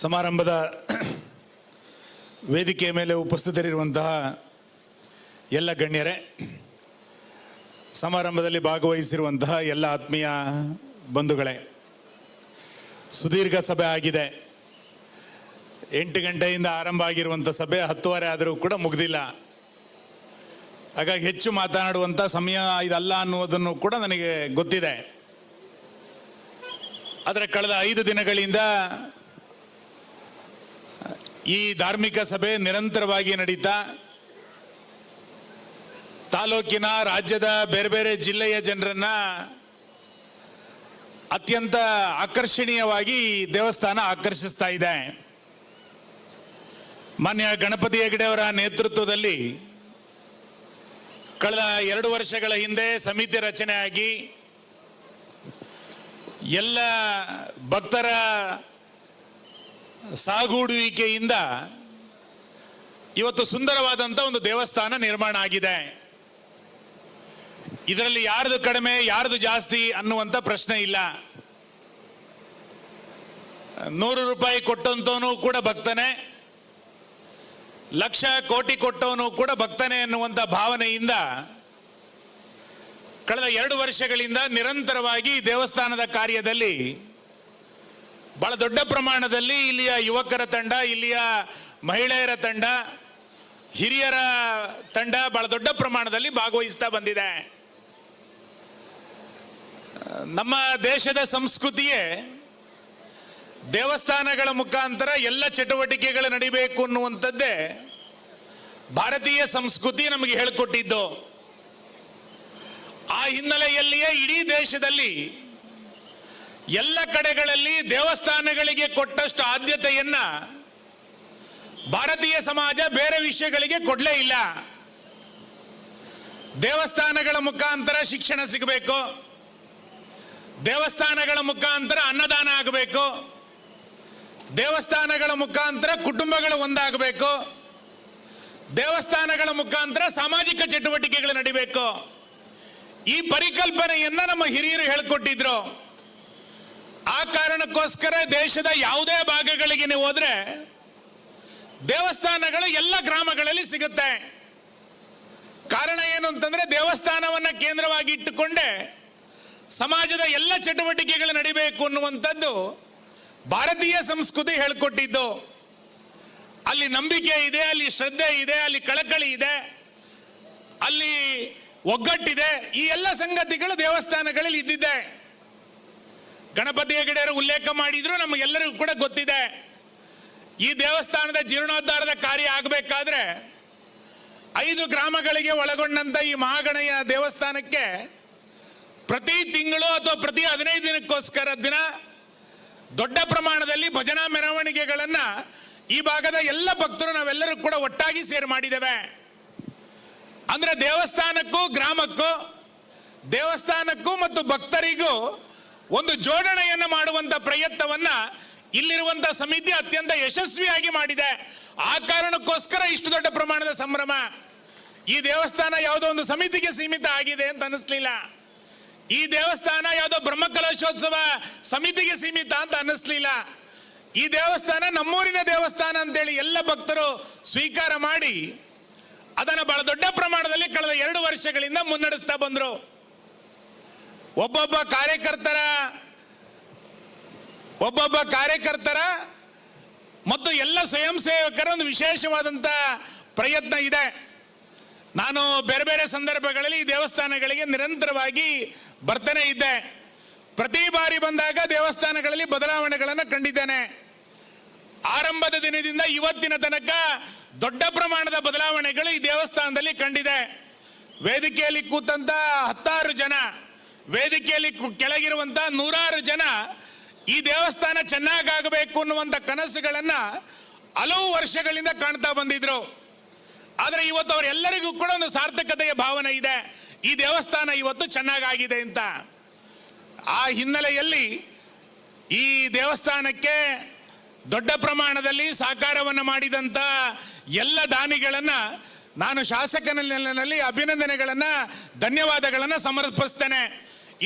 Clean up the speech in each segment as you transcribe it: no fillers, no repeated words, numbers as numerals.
ಸಮಾರಂಭದ ವೇದಿಕೆಯ ಮೇಲೆ ಉಪಸ್ಥಿತರಿರುವಂತಹ ಎಲ್ಲ ಗಣ್ಯರೇ, ಸಮಾರಂಭದಲ್ಲಿ ಭಾಗವಹಿಸಿರುವಂತಹ ಎಲ್ಲ ಆತ್ಮೀಯ ಬಂಧುಗಳೇ, ಸುದೀರ್ಘ ಸಭೆ ಆಗಿದೆ. 8 ಗಂಟೆಯಿಂದ ಆರಂಭ ಆಗಿರುವಂಥ ಸಭೆ 10:15 ಆದರೂ ಕೂಡ ಮುಗಿದಿಲ್ಲ. ಹಾಗಾಗಿ ಹೆಚ್ಚು ಮಾತನಾಡುವಂಥ ಸಮಯ ಇದಲ್ಲ ಅನ್ನುವುದನ್ನು ಕೂಡ ನನಗೆ ಗೊತ್ತಿದೆ. ಆದರೆ ಕಳೆದ 5 ದಿನಗಳಿಂದ ಈ ಧಾರ್ಮಿಕ ಸಭೆ ನಿರಂತರವಾಗಿ ನಡೀತಾ ತಾಲೂಕಿನ, ರಾಜ್ಯದ ಬೇರೆ ಬೇರೆ ಜಿಲ್ಲೆಯ ಜನರನ್ನ ಅತ್ಯಂತ ಆಕರ್ಷಣೀಯವಾಗಿ ದೇವಸ್ಥಾನ ಆಕರ್ಷಿಸ್ತಾ ಇದೆ. ಮಾನ್ಯ ಗಣಪತಿ ಹೆಗಡೆ ಅವರ ನೇತೃತ್ವದಲ್ಲಿ ಕಳೆದ 2 ವರ್ಷಗಳ ಹಿಂದೆ ಸಮಿತಿ ರಚನೆ ಆಗಿ ಎಲ್ಲ ಭಕ್ತರ ಸಾಗೂಡುವಿಕೆಯಿಂದ ಇವತ್ತು ಸುಂದರವಾದಂಥ ಒಂದು ದೇವಸ್ಥಾನ ನಿರ್ಮಾಣ ಆಗಿದೆ. ಇದರಲ್ಲಿ ಯಾರ್ದು ಕಡಿಮೆ ಯಾರ್ದು ಜಾಸ್ತಿ ಅನ್ನುವಂಥ ಪ್ರಶ್ನೆ ಇಲ್ಲ. 100 ರೂಪಾಯಿ ಕೊಟ್ಟಂತವನು ಕೂಡ ಭಕ್ತನೇ, ಲಕ್ಷ ಕೋಟಿ ಕೊಟ್ಟವನು ಕೂಡ ಭಕ್ತನೇ ಎನ್ನುವಂಥ ಭಾವನೆಯಿಂದ ಕಳೆದ 2 ವರ್ಷಗಳಿಂದ ನಿರಂತರವಾಗಿ ದೇವಸ್ಥಾನದ ಕಾರ್ಯದಲ್ಲಿ ಬಹಳ ದೊಡ್ಡ ಪ್ರಮಾಣದಲ್ಲಿ ಇಲ್ಲಿಯ ಯುವಕರ ತಂಡ, ಇಲ್ಲಿಯ ಮಹಿಳೆಯರ ತಂಡ, ಹಿರಿಯರ ತಂಡ ಬಹಳ ದೊಡ್ಡ ಪ್ರಮಾಣದಲ್ಲಿ ಭಾಗವಹಿಸ್ತಾ ಬಂದಿದೆ. ನಮ್ಮ ದೇಶದ ಸಂಸ್ಕೃತಿಯೇ ದೇವಸ್ಥಾನಗಳ ಮುಖಾಂತರ ಎಲ್ಲ ಚಟುವಟಿಕೆಗಳು ನಡೀಬೇಕು ಅನ್ನುವಂಥದ್ದೇ ಭಾರತೀಯ ಸಂಸ್ಕೃತಿ ನಮಗೆ ಹೇಳಿಕೊಟ್ಟಿದ್ದು. ಆ ಹಿನ್ನೆಲೆಯಲ್ಲಿಯೇ ಇಡೀ ದೇಶದಲ್ಲಿ ಎಲ್ಲ ಕಡೆಗಳಲ್ಲಿ ದೇವಸ್ಥಾನಗಳಿಗೆ ಕೊಟ್ಟಷ್ಟು ಆದ್ಯತೆಯನ್ನ ಭಾರತೀಯ ಸಮಾಜ ಬೇರೆ ವಿಷಯಗಳಿಗೆ ಕೊಡಲೇ ಇಲ್ಲ. ದೇವಸ್ಥಾನಗಳ ಮುಖಾಂತರ ಶಿಕ್ಷಣ ಸಿಗಬೇಕು, ದೇವಸ್ಥಾನಗಳ ಮುಖಾಂತರ ಅನ್ನದಾನ ಆಗಬೇಕು, ದೇವಸ್ಥಾನಗಳ ಮುಖಾಂತರ ಕುಟುಂಬಗಳು ಒಂದಾಗಬೇಕು, ದೇವಸ್ಥಾನಗಳ ಮುಖಾಂತರ ಸಾಮಾಜಿಕ ಚಟುವಟಿಕೆಗಳು ನಡೀಬೇಕು. ಈ ಪರಿಕಲ್ಪನೆಯನ್ನ ನಮ್ಮ ಹಿರಿಯರು ಹೇಳಿಕೊಟ್ಟಿದ್ರು. ಆ ಕಾರಣಕ್ಕೋಸ್ಕರ ದೇಶದ ಯಾವುದೇ ಭಾಗಗಳಿಗೆ ನೀವು ಹೋದ್ರೆ ದೇವಸ್ಥಾನಗಳು ಎಲ್ಲ ಗ್ರಾಮಗಳಲ್ಲಿ ಸಿಗುತ್ತೆ. ಕಾರಣ ಏನು ಅಂತಂದ್ರೆ ದೇವಸ್ಥಾನವನ್ನ ಕೇಂದ್ರವಾಗಿ ಇಟ್ಟುಕೊಂಡೇ ಸಮಾಜದ ಎಲ್ಲ ಚಟುವಟಿಕೆಗಳು ನಡೀಬೇಕು ಅನ್ನುವಂಥದ್ದು ಭಾರತೀಯ ಸಂಸ್ಕೃತಿ ಹೇಳಿಕೊಟ್ಟಿದ್ದು. ಅಲ್ಲಿ ನಂಬಿಕೆ ಇದೆ, ಅಲ್ಲಿ ಶ್ರದ್ಧೆ ಇದೆ, ಅಲ್ಲಿ ಕಳಕಳಿ ಇದೆ, ಅಲ್ಲಿ ಒಗ್ಗಟ್ಟಿದೆ. ಈ ಎಲ್ಲ ಸಂಗತಿಗಳು ದೇವಸ್ಥಾನಗಳಲ್ಲಿ ಇದ್ದಿದೆ. ಗಣಪತಿ ಹೆಗಡೆಯವರು ಉಲ್ಲೇಖ ಮಾಡಿದ್ರು, ನಮಗೆಲ್ಲರಿಗೂ ಕೂಡ ಗೊತ್ತಿದೆ. ಈ ದೇವಸ್ಥಾನದ ಜೀರ್ಣೋದ್ಧಾರದ ಕಾರ್ಯ ಆಗಬೇಕಾದ್ರೆ 5 ಗ್ರಾಮಗಳಿಗೆ ಒಳಗೊಂಡಂತ ಈ ಮಹಾಗಣಯ ದೇವಸ್ಥಾನಕ್ಕೆ ಪ್ರತಿ ತಿಂಗಳು ಅಥವಾ ಪ್ರತಿ 15 ದಿನಕ್ಕೋಸ್ಕರ ದಿನ ದೊಡ್ಡ ಪ್ರಮಾಣದಲ್ಲಿ ಭಜನಾ ಮೆರವಣಿಗೆಗಳನ್ನ ಈ ಭಾಗದ ಎಲ್ಲ ಭಕ್ತರು ನಾವೆಲ್ಲರೂ ಕೂಡ ಒಟ್ಟಾಗಿ ಸೇರಿ ಮಾಡಿದ್ದೇವೆ. ಅಂದ್ರೆ ದೇವಸ್ಥಾನಕ್ಕೂ ಗ್ರಾಮಕ್ಕೂ, ದೇವಸ್ಥಾನಕ್ಕೂ ಮತ್ತು ಭಕ್ತರಿಗೂ ಒಂದು ಜೋಡಣೆಯನ್ನು ಮಾಡುವಂತ ಪ್ರಯತ್ನವನ್ನ ಇಲ್ಲಿರುವಂತ ಸಮಿತಿ ಅತ್ಯಂತ ಯಶಸ್ವಿಯಾಗಿ ಮಾಡಿದೆ. ಆ ಕಾರಣಕ್ಕೋಸ್ಕರ ಇಷ್ಟು ದೊಡ್ಡ ಪ್ರಮಾಣದ ಸಂಭ್ರಮ. ಈ ದೇವಸ್ಥಾನ ಯಾವುದೋ ಒಂದು ಸಮಿತಿಗೆ ಸೀಮಿತ ಆಗಿದೆ ಅಂತ ಅನಿಸ್ಲಿಲ್ಲ. ಈ ದೇವಸ್ಥಾನ ಯಾವುದೋ ಬ್ರಹ್ಮಕಲಶೋತ್ಸವ ಸಮಿತಿಗೆ ಸೀಮಿತ ಅಂತ ಅನ್ನಿಸ್ಲಿಲ್ಲ. ಈ ದೇವಸ್ಥಾನ ನಮ್ಮೂರಿನ ದೇವಸ್ಥಾನ ಅಂತೇಳಿ ಎಲ್ಲ ಭಕ್ತರು ಸ್ವೀಕಾರ ಮಾಡಿ ಅದನ್ನು ಬಹಳ ದೊಡ್ಡ ಪ್ರಮಾಣದಲ್ಲಿ ಕಳೆದ 2 ವರ್ಷಗಳಿಂದ ಮುನ್ನಡೆಸ್ತಾ ಬಂದ್ರು. ಒಬ್ಬೊಬ್ಬ ಕಾರ್ಯಕರ್ತರ ಮತ್ತು ಎಲ್ಲ ಸ್ವಯಂ ಸೇವಕರ ಒಂದು ವಿಶೇಷವಾದಂತ ಪ್ರಯತ್ನ ಇದೆ. ನಾನು ಬೇರೆ ಬೇರೆ ಸಂದರ್ಭಗಳಲ್ಲಿ ಈ ದೇವಸ್ಥಾನಗಳಿಗೆ ನಿರಂತರವಾಗಿ ಬರ್ತಾನೆ ಇದ್ದೆ. ಪ್ರತಿ ಬಾರಿ ಬಂದಾಗ ದೇವಸ್ಥಾನಗಳಲ್ಲಿ ಬದಲಾವಣೆಗಳನ್ನು ಕಂಡಿದ್ದೇನೆ. ಆರಂಭದ ದಿನದಿಂದ ಇವತ್ತಿನ ತನಕ ದೊಡ್ಡ ಪ್ರಮಾಣದ ಬದಲಾವಣೆಗಳು ಈ ದೇವಸ್ಥಾನದಲ್ಲಿ ಕಂಡಿದೆ. ವೇದಿಕೆಯಲ್ಲಿ ಕೂತಂತ 10 ಜನ, ವೇದಿಕೆಯಲ್ಲಿ ಕೆಳಗಿರುವಂತ 100 ಜನ ಈ ದೇವಸ್ಥಾನ ಚೆನ್ನಾಗಾಗಬೇಕು ಅನ್ನುವಂಥ ಕನಸುಗಳನ್ನ ಹಲವು ವರ್ಷಗಳಿಂದ ಕಾಣ್ತಾ ಬಂದಿದ್ರು. ಆದರೆ ಇವತ್ತು ಅವರೆಲ್ಲರಿಗೂ ಕೂಡ ಒಂದು ಸಾರ್ಥಕತೆಯ ಭಾವನೆ ಇದೆ. ಈ ದೇವಸ್ಥಾನ ಇವತ್ತು ಚೆನ್ನಾಗಾಗಿದೆ ಅಂತ. ಆ ಹಿನ್ನೆಲೆಯಲ್ಲಿ ಈ ದೇವಸ್ಥಾನಕ್ಕೆ ದೊಡ್ಡ ಪ್ರಮಾಣದಲ್ಲಿ ಸಹಕಾರವನ್ನು ಮಾಡಿದಂತ ಎಲ್ಲ ದಾನಿಗಳನ್ನ ನಾನು ಶಾಸಕನಲ್ಲಿ ಅಭಿನಂದನೆಗಳನ್ನ, ಧನ್ಯವಾದಗಳನ್ನ ಸಮರ್ಪಿಸ್ತೇನೆ.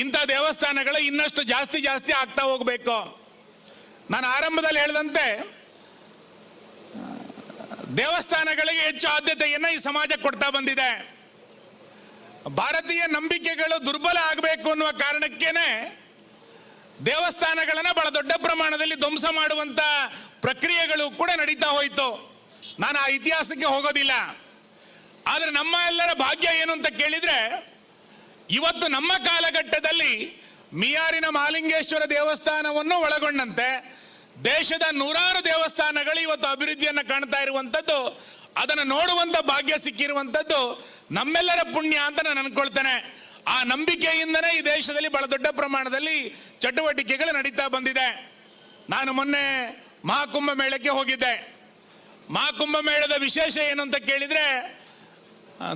ಇಂಥ ದೇವಸ್ಥಾನಗಳು ಇನ್ನಷ್ಟು ಜಾಸ್ತಿ ಆಗ್ತಾ ಹೋಗಬೇಕು. ನಾನು ಆರಂಭದಲ್ಲಿ ಹೇಳಿದಂತೆ ದೇವಸ್ಥಾನಗಳಿಗೆ ಹೆಚ್ಚು ಆದ್ಯತೆಯನ್ನು ಈ ಸಮಾಜ ಕೊಡ್ತಾ ಬಂದಿದೆ. ಭಾರತೀಯ ನಂಬಿಕೆಗಳು ದುರ್ಬಲ ಆಗಬೇಕು ಅನ್ನುವ ಕಾರಣಕ್ಕೇನೆ ದೇವಸ್ಥಾನಗಳನ್ನು ಬಹಳ ದೊಡ್ಡ ಪ್ರಮಾಣದಲ್ಲಿ ಧ್ವಂಸ ಮಾಡುವಂತ ಪ್ರಕ್ರಿಯೆಗಳು ಕೂಡ ನಡೀತಾ ಹೋಯಿತು. ನಾನು ಆ ಇತಿಹಾಸಕ್ಕೆ ಹೋಗೋದಿಲ್ಲ. ಆದರೆ ನಮ್ಮ ಎಲ್ಲರ ಭಾಗ್ಯ ಏನು ಅಂತ ಕೇಳಿದ್ರೆ, ಇವತ್ತು ನಮ್ಮ ಕಾಲಘಟ್ಟದಲ್ಲಿ ಮಿಯಾರಿನ ಮಹಾಲಿಂಗೇಶ್ವರ ದೇವಸ್ಥಾನವನ್ನು ಒಳಗೊಂಡಂತೆ ದೇಶದ ನೂರಾರು ದೇವಸ್ಥಾನಗಳು ಇವತ್ತು ಅಭಿವೃದ್ಧಿಯನ್ನು ಕಾಣ್ತಾ ಇರುವಂಥದ್ದು, ಅದನ್ನು ನೋಡುವಂತ ಭಾಗ್ಯ ಸಿಕ್ಕಿರುವಂಥದ್ದು ನಮ್ಮೆಲ್ಲರ ಪುಣ್ಯ ಅಂತ ನಾನು ಅನ್ಕೊಳ್ತೇನೆ. ಆ ನಂಬಿಕೆಯಿಂದನೇ ಈ ದೇಶದಲ್ಲಿ ಬಹಳ ದೊಡ್ಡ ಪ್ರಮಾಣದಲ್ಲಿ ಚಟುವಟಿಕೆಗಳು ನಡೀತಾ ಬಂದಿದೆ. ನಾನು ಮೊನ್ನೆ ಮಹಾಕುಂಭ ಮೇಳಕ್ಕೆ ಹೋಗಿದ್ದೆ. ಮಹಾಕುಂಭ ಮೇಳದ ವಿಶೇಷ ಏನು ಅಂತ ಕೇಳಿದ್ರೆ,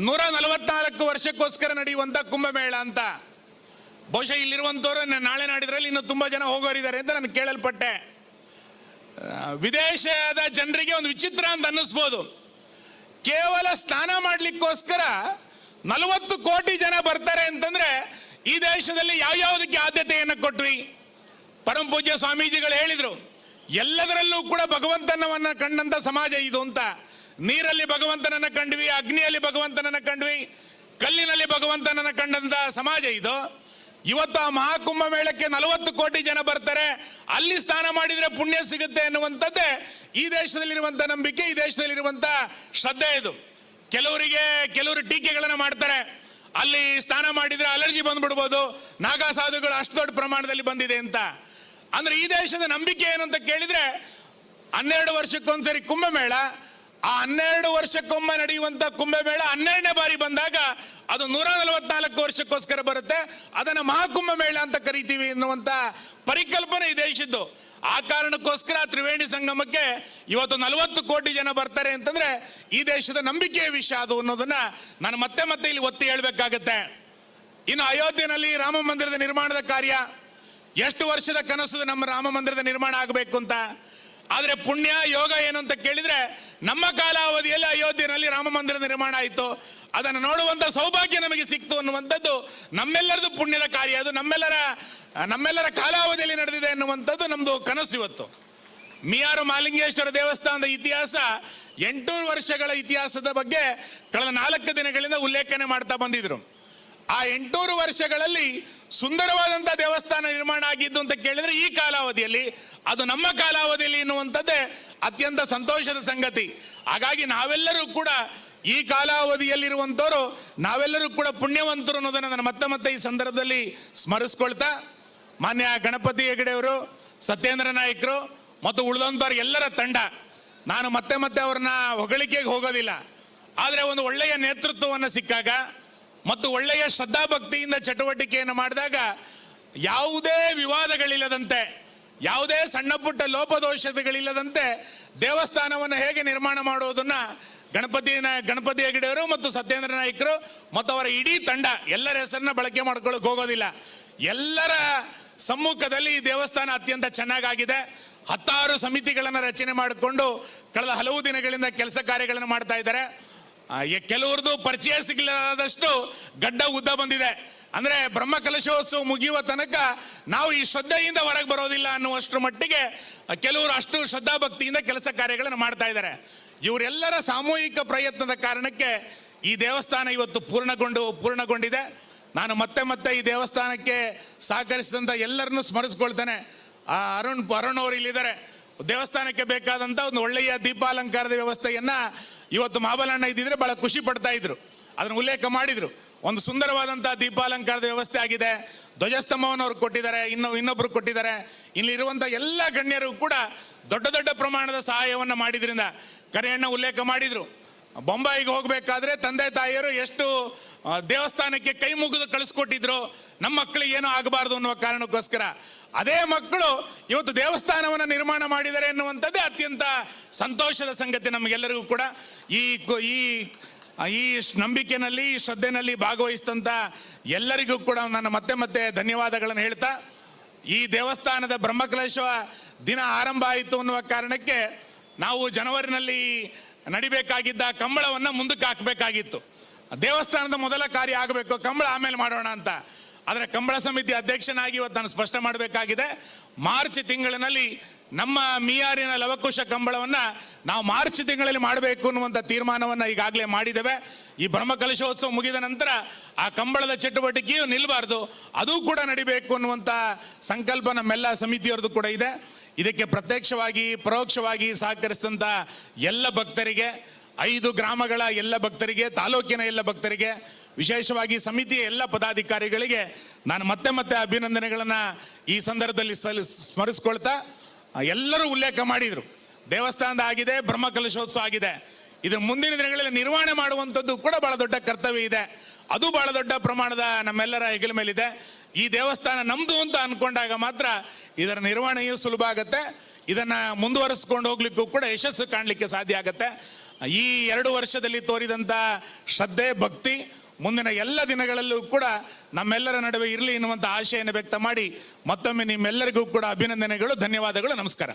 144 ವರ್ಷಕ್ಕೋಸ್ಕರ ನಡೆಯುವಂತ ಕುಂಭಮೇಳ ಅಂತ. ಬಹುಶಃ ಇಲ್ಲಿರುವಂತವರು ನಾಳೆ ನಾಡಿದ್ರಲ್ಲಿ ಇನ್ನು ತುಂಬಾ ಜನ ಹೋಗೋರಿದ್ದಾರೆ ಅಂತ ನಾನು ಕೇಳಲ್ಪಟ್ಟೆ. ವಿದೇಶದ ಜನರಿಗೆ ಒಂದು ವಿಚಿತ್ರ ಅಂತ ಅನ್ನಿಸ್ಬೋದು. ಕೇವಲ ಸ್ನಾನ ಮಾಡ್ಲಿಕ್ಕೋಸ್ಕರ 40 ಕೋಟಿ ಜನ ಬರ್ತಾರೆ ಅಂತಂದ್ರೆ ಈ ದೇಶದಲ್ಲಿ ಯಾವ್ಯಾವುದಕ್ಕೆ ಆದ್ಯತೆಯನ್ನು ಕೊಟ್ವಿ? ಪರಮ ಪೂಜ್ಯ ಸ್ವಾಮೀಜಿಗಳು ಹೇಳಿದ್ರು, ಎಲ್ಲದರಲ್ಲೂ ಕೂಡ ಭಗವಂತನವನ್ನ ಕಂಡಂತ ಸಮಾಜ ಇದು ಅಂತ. ನೀರಲ್ಲಿ ಭಗವಂತನನ್ನ ಕಂಡ್ವಿ, ಅಗ್ನಿಯಲ್ಲಿ ಭಗವಂತನನ್ನ ಕಂಡ್ವಿ, ಕಲ್ಲಿನಲ್ಲಿ ಭಗವಂತನನ್ನ ಕಂಡಂತ ಸಮಾಜ ಇದು. ಇವತ್ತು ಆ ಮಹಾಕುಂಭ ಮೇಳಕ್ಕೆ 40 ಕೋಟಿ ಜನ ಬರ್ತಾರೆ, ಅಲ್ಲಿ ಸ್ನಾನ ಮಾಡಿದ್ರೆ ಪುಣ್ಯ ಸಿಗುತ್ತೆ ಎನ್ನುವಂಥದ್ದೇ ಈ ದೇಶದಲ್ಲಿರುವಂತ ನಂಬಿಕೆ, ಈ ದೇಶದಲ್ಲಿರುವಂತ ಶ್ರದ್ಧೆ ಇದು. ಕೆಲವರು ಟೀಕೆಗಳನ್ನು ಮಾಡ್ತಾರೆ, ಅಲ್ಲಿ ಸ್ನಾನ ಮಾಡಿದ್ರೆ ಅಲರ್ಜಿ ಬಂದ್ಬಿಡ್ಬೋದು, ನಾಗಾ ಸಾಧುಗಳು ಅಷ್ಟು ದೊಡ್ಡ ಪ್ರಮಾಣದಲ್ಲಿ ಬಂದಿದೆ ಅಂತ. ಅಂದ್ರೆ ಈ ದೇಶದ ನಂಬಿಕೆ ಏನು ಅಂತ ಕೇಳಿದ್ರೆ, 12 ವರ್ಷಕ್ಕೊಂದ್ಸರಿ ಕುಂಭಮೇಳ, ಆ 12 ವರ್ಷಕ್ಕೊಮ್ಮೆ ನಡೆಯುವಂತ ಕುಂಭಮೇಳ 12ನೇ ಬಾರಿ ಬಂದಾಗ ಅದು 144 ವರ್ಷಕ್ಕೋಸ್ಕರ ಬರುತ್ತೆ. ಅದನ್ನ ಮಹಾಕುಂಭ ಮೇಳ ಅಂತ ಕರಿತೀವಿ ಎನ್ನುವಂತ ಪರಿಕಲ್ಪನೆ ಈ ದೇಶದ್ದು. ಆ ಕಾರಣಕ್ಕೋಸ್ಕರ ತ್ರಿವೇಣಿ ಸಂಗಮಕ್ಕೆ ಇವತ್ತು 40 ಕೋಟಿ ಜನ ಬರ್ತಾರೆ ಅಂತಂದ್ರೆ ಈ ದೇಶದ ನಂಬಿಕೆಯ ವಿಷಯ ಅದು ಅನ್ನೋದನ್ನ ನಾನು ಮತ್ತೆ ಮತ್ತೆ ಇಲ್ಲಿ ಒತ್ತಿ ಹೇಳ್ಬೇಕಾಗತ್ತೆ. ಇನ್ನು ಅಯೋಧ್ಯೆಯಲ್ಲಿ ರಾಮ ಮಂದಿರದ ನಿರ್ಮಾಣದ ಕಾರ್ಯ, ಎಷ್ಟು ವರ್ಷದ ಕನಸು ನಮ್ಮ ರಾಮ ಮಂದಿರದ ನಿರ್ಮಾಣ ಆಗಬೇಕು ಅಂತ. ಆದ್ರೆ ಪುಣ್ಯ ಯೋಗ ಏನು ಅಂತ ಕೇಳಿದ್ರೆ, ನಮ್ಮ ಕಾಲಾವಧಿಯಲ್ಲಿ ಅಯೋಧ್ಯೆಯಲ್ಲಿ ರಾಮ ಮಂದಿರ ನಿರ್ಮಾಣ ಆಯಿತು. ಅದನ್ನು ನೋಡುವಂತ ಸೌಭಾಗ್ಯ ನಮಗೆ ಸಿಕ್ತು ಅನ್ನುವಂಥದ್ದು ನಮ್ಮೆಲ್ಲರದು ಪುಣ್ಯದ ಕಾರ್ಯ. ಅದು ನಮ್ಮೆಲ್ಲರ ಕಾಲಾವಧಿಯಲ್ಲಿ ನಡೆದಿದೆ ಎನ್ನುವಂಥದ್ದು ನಮ್ದು ಕನಸು. ಇವತ್ತು ಮಿಯಾರು ಮಹಾಲಿಂಗೇಶ್ವರ ದೇವಸ್ಥಾನದ ಇತಿಹಾಸ 800 ವರ್ಷಗಳ ಇತಿಹಾಸದ ಬಗ್ಗೆ ಕಳೆದ 4 ದಿನಗಳಿಂದ ಉಲ್ಲೇಖನೆ ಮಾಡ್ತಾ ಬಂದಿದ್ರು. ಆ 800 ವರ್ಷಗಳಲ್ಲಿ ಸುಂದರವಾದಂತಹ ದೇವಸ್ಥಾನ ನಿರ್ಮಾಣ ಆಗಿದ್ದು ಅಂತ ಕೇಳಿದ್ರೆ ಈ ಕಾಲಾವಧಿಯಲ್ಲಿ, ಅದು ನಮ್ಮ ಕಾಲಾವಧಿಯಲ್ಲಿ ಎನ್ನುವಂಥದ್ದೇ ಅತ್ಯಂತ ಸಂತೋಷದ ಸಂಗತಿ. ಹಾಗಾಗಿ ನಾವೆಲ್ಲರೂ ಕೂಡ ಈ ಕಾಲಾವಧಿಯಲ್ಲಿರುವಂತವರು ನಾವೆಲ್ಲರೂ ಕೂಡ ಪುಣ್ಯವಂತರು ಅನ್ನೋದನ್ನು ನಾನು ಮತ್ತೆ ಮತ್ತೆ ಈ ಸಂದರ್ಭದಲ್ಲಿ ಸ್ಮರಿಸ್ಕೊಳ್ತಾ, ಮಾನ್ಯ ಗಣಪತಿ ಹೆಗಡೆ ಅವರು, ಸತ್ಯೇಂದ್ರ ನಾಯ್ಕರು ಮತ್ತು ಉಳಿದಂಥವ್ರ ಎಲ್ಲರ ತಂಡ, ನಾನು ಮತ್ತೆ ಮತ್ತೆ ಅವ್ರನ್ನ ಹೊಗಳಿಕೆಗೆ ಹೋಗೋದಿಲ್ಲ. ಆದರೆ ಒಂದು ಒಳ್ಳೆಯ ನೇತೃತ್ವವನ್ನು ಸಿಕ್ಕಾಗ ಮತ್ತು ಒಳ್ಳೆಯ ಶ್ರದ್ಧಾಭಕ್ತಿಯಿಂದ ಚಟುವಟಿಕೆಯನ್ನು ಮಾಡಿದಾಗ ಯಾವುದೇ ವಿವಾದಗಳಿಲ್ಲದಂತೆ, ಯಾವುದೇ ಸಣ್ಣ ಪುಟ್ಟ ಲೋಪದೋಷಗಳಿಲ್ಲದಂತೆ ದೇವಸ್ಥಾನವನ್ನು ಹೇಗೆ ನಿರ್ಮಾಣ ಮಾಡೋದನ್ನ ಗಣಪತಿ ಹೆಗಡೆಯವರು ಮತ್ತು ಸತ್ಯೇಂದ್ರ ನಾಯ್ಕರು ಮತ್ತು ಅವರ ಇಡೀ ತಂಡ, ಎಲ್ಲರ ಹೆಸರನ್ನ ಬಳಕೆ ಮಾಡ್ಕೊಳ್ಳೋಕೆ ಹೋಗೋದಿಲ್ಲ, ಎಲ್ಲರ ಸಮ್ಮುಖದಲ್ಲಿ ಈ ದೇವಸ್ಥಾನ ಅತ್ಯಂತ ಚೆನ್ನಾಗಾಗಿದೆ. 10 ಸಮಿತಿಗಳನ್ನು ರಚನೆ ಮಾಡಿಕೊಂಡು ಕಳೆದ ಹಲವು ದಿನಗಳಿಂದ ಕೆಲಸ ಕಾರ್ಯಗಳನ್ನು ಮಾಡ್ತಾ ಇದ್ದಾರೆ. ಕೆಲವ್ರದ್ದು ಪರಿಚಯ ಸಿಗಲಾದಷ್ಟು ಗಡ್ಡ ಉದ್ದ ಬಂದಿದೆ. ಅಂದ್ರೆ ಬ್ರಹ್ಮ ಕಲಶೋತ್ಸವ ಮುಗಿಯುವ ತನಕ ನಾವು ಈ ಶ್ರದ್ಧೆಯಿಂದ ಹೊರಗೆ ಬರೋದಿಲ್ಲ ಅನ್ನುವಷ್ಟರ ಮಟ್ಟಿಗೆ ಕೆಲವರು ಅಷ್ಟು ಶ್ರದ್ಧಾಭಕ್ತಿಯಿಂದ ಕೆಲಸ ಕಾರ್ಯಗಳನ್ನು ಮಾಡ್ತಾ ಇದ್ದಾರೆ. ಇವರೆಲ್ಲರ ಸಾಮೂಹಿಕ ಪ್ರಯತ್ನದ ಕಾರಣಕ್ಕೆ ಈ ದೇವಸ್ಥಾನ ಇವತ್ತು ಪೂರ್ಣಗೊಂಡಿದೆ. ನಾನು ಮತ್ತೆ ಮತ್ತೆ ಈ ದೇವಸ್ಥಾನಕ್ಕೆ ಸಹಕರಿಸಿದಂಥ ಎಲ್ಲರನ್ನೂ ಸ್ಮರಿಸ್ಕೊಳ್ತೇನೆ. ಅರುಣ್ ಅವರು ಇಲ್ಲಿದ್ದಾರೆ. ದೇವಸ್ಥಾನಕ್ಕೆ ಬೇಕಾದಂಥ ಒಂದು ಒಳ್ಳೆಯ ದೀಪಾಲಂಕಾರದ ವ್ಯವಸ್ಥೆಯನ್ನ ಇವತ್ತು ಮಹಾಬಲಣ್ಣ ಇದ್ದಿದ್ರೆ ಬಹಳ ಖುಷಿ ಪಡ್ತಾ ಇದ್ರು, ಅದನ್ನು ಉಲ್ಲೇಖ ಮಾಡಿದ್ರು. ಒಂದು ಸುಂದರವಾದಂತಹ ದೀಪಾಲಂಕಾರದ ವ್ಯವಸ್ಥೆ ಆಗಿದೆ. ಧ್ವಜಸ್ತಂಭವನ್ನು ಅವ್ರು ಕೊಟ್ಟಿದ್ದಾರೆ, ಇನ್ನೊಬ್ರು ಕೊಟ್ಟಿದ್ದಾರೆ. ಇಲ್ಲಿರುವಂಥ ಎಲ್ಲ ಗಣ್ಯರು ಕೂಡ ದೊಡ್ಡ ದೊಡ್ಡ ಪ್ರಮಾಣದ ಸಹಾಯವನ್ನು ಮಾಡಿದ್ರಿಂದ ಕರೆಯಣ್ಣ ಉಲ್ಲೇಖ ಮಾಡಿದ್ರು. ಬೊಂಬಾಯಿಗೆ ಹೋಗ್ಬೇಕಾದ್ರೆ ತಂದೆ ತಾಯಿಯರು ಎಷ್ಟು ದೇವಸ್ಥಾನಕ್ಕೆ ಕೈ ಮುಗಿದು ಕಳಿಸ್ಕೊಟ್ಟಿದ್ರು, ನಮ್ಮ ಮಕ್ಕಳಿಗೆ ಏನೋ ಆಗಬಾರ್ದು ಅನ್ನುವ ಕಾರಣಕ್ಕೋಸ್ಕರ. ಅದೇ ಮಕ್ಕಳು ಇವತ್ತು ದೇವಸ್ಥಾನವನ್ನು ನಿರ್ಮಾಣ ಮಾಡಿದ್ದಾರೆ ಎನ್ನುವಂಥದ್ದೇ ಅತ್ಯಂತ ಸಂತೋಷದ ಸಂಗತಿ ನಮಗೆಲ್ಲರಿಗೂ ಕೂಡ. ಈ ನಂಬಿಕೆನಲ್ಲಿ, ಶ್ರದ್ಧೆನಲ್ಲಿ ಭಾಗವಹಿಸಿದಂಥ ಎಲ್ಲರಿಗೂ ಕೂಡ ನಾನು ಮತ್ತೆ ಮತ್ತೆ ಧನ್ಯವಾದಗಳನ್ನು ಹೇಳ್ತಾ, ಈ ದೇವಸ್ಥಾನದ ಬ್ರಹ್ಮಕಲಶ ದಿನ ಆರಂಭ ಆಯಿತು ಅನ್ನುವ ಕಾರಣಕ್ಕೆ ನಾವು ಜನವರಿನಲ್ಲಿ ನಡಿಬೇಕಾಗಿದ್ದ ಕಂಬಳವನ್ನು ಮುಂದಕ್ಕೆ ಹಾಕಬೇಕಾಗಿತ್ತು. ದೇವಸ್ಥಾನದ ಮೊದಲ ಕಾರ್ಯ ಆಗಬೇಕು, ಕಂಬಳ ಆಮೇಲೆ ಮಾಡೋಣ ಅಂತ. ಆದರೆ ಕಂಬಳ ಸಮಿತಿ ಅಧ್ಯಕ್ಷನಾಗಿ ಇವತ್ತು ನಾನು ಸ್ಪಷ್ಟ ಮಾಡಬೇಕಾಗಿದೆ, ಮಾರ್ಚ್ ತಿಂಗಳಿನಲ್ಲಿ ನಮ್ಮ ಮಿಯಾರಿನ ಲವಕುಶ ಕಂಬಳವನ್ನು ನಾವು ಮಾರ್ಚ್ ತಿಂಗಳಲ್ಲಿ ಮಾಡಬೇಕು ಅನ್ನುವಂಥ ತೀರ್ಮಾನವನ್ನು ಈಗಾಗಲೇ ಮಾಡಿದ್ದೇವೆ. ಈ ಬ್ರಹ್ಮಕಲಶೋತ್ಸವ ಮುಗಿದ ನಂತರ ಆ ಕಂಬಳದ ಚಟುವಟಿಕೆಯು ನಿಲ್ಲಬಾರ್ದು, ಅದು ಕೂಡ ನಡಿಬೇಕು ಅನ್ನುವಂಥ ಸಂಕಲ್ಪ ನಮ್ಮೆಲ್ಲ ಸಮಿತಿಯವ್ರದ್ದು ಕೂಡ ಇದೆ. ಇದಕ್ಕೆ ಪ್ರತ್ಯಕ್ಷವಾಗಿ ಪರೋಕ್ಷವಾಗಿ ಸಹಕರಿಸಿದಂಥ ಎಲ್ಲ ಭಕ್ತರಿಗೆ, 5 ಗ್ರಾಮಗಳ ಎಲ್ಲ ಭಕ್ತರಿಗೆ, ತಾಲೂಕಿನ ಎಲ್ಲ ಭಕ್ತರಿಗೆ, ವಿಶೇಷವಾಗಿ ಸಮಿತಿಯ ಎಲ್ಲ ಪದಾಧಿಕಾರಿಗಳಿಗೆ ನಾನು ಮತ್ತೆ ಮತ್ತೆ ಅಭಿನಂದನೆಗಳನ್ನು ಈ ಸಂದರ್ಭದಲ್ಲಿ ಸ್ಮರಿಸ್ಕೊಳ್ತಾ, ಎಲ್ಲರೂ ಉಲ್ಲೇಖ ಮಾಡಿದರು, ದೇವಸ್ಥಾನದ ಆಗಿದೆ, ಬ್ರಹ್ಮಕಲಶೋತ್ಸವ ಆಗಿದೆ, ಇದರ ಮುಂದಿನ ದಿನಗಳಲ್ಲಿ ನಿರ್ವಹಣೆ ಮಾಡುವಂಥದ್ದು ಕೂಡ ಬಹಳ ದೊಡ್ಡ ಕರ್ತವ್ಯ ಇದೆ. ಅದು ಬಹಳ ದೊಡ್ಡ ಪ್ರಮಾಣದ ನಮ್ಮೆಲ್ಲರ ಹೆಗಲ ಮೇಲಿದೆ. ಈ ದೇವಸ್ಥಾನ ನಮ್ದು ಅಂತ ಅನ್ಕೊಂಡಾಗ ಮಾತ್ರ ಇದರ ನಿರ್ವಹಣೆಯು ಸುಲಭ ಆಗುತ್ತೆ. ಇದನ್ನು ಮುಂದುವರಿಸ್ಕೊಂಡು ಹೋಗ್ಲಿಕ್ಕೂ ಕೂಡ ಯಶಸ್ಸು ಕಾಣಲಿಕ್ಕೆ ಸಾಧ್ಯ ಆಗುತ್ತೆ. ಈ 2 ವರ್ಷದಲ್ಲಿ ತೋರಿದಂಥ ಶ್ರದ್ಧೆ, ಭಕ್ತಿ ಮುಂದಿನ ಎಲ್ಲ ದಿನಗಳಲ್ಲೂ ಕೂಡ ನಮ್ಮೆಲ್ಲರ ನಡುವೆ ಇರಲಿ ಎನ್ನುವಂಥ ಆಶೆಯನ್ನು ವ್ಯಕ್ತ ಮಾಡಿ ಮತ್ತೊಮ್ಮೆ ನಿಮ್ಮೆಲ್ಲರಿಗೂ ಕೂಡ ಅಭಿನಂದನೆಗಳು, ಧನ್ಯವಾದಗಳು, ನಮಸ್ಕಾರ.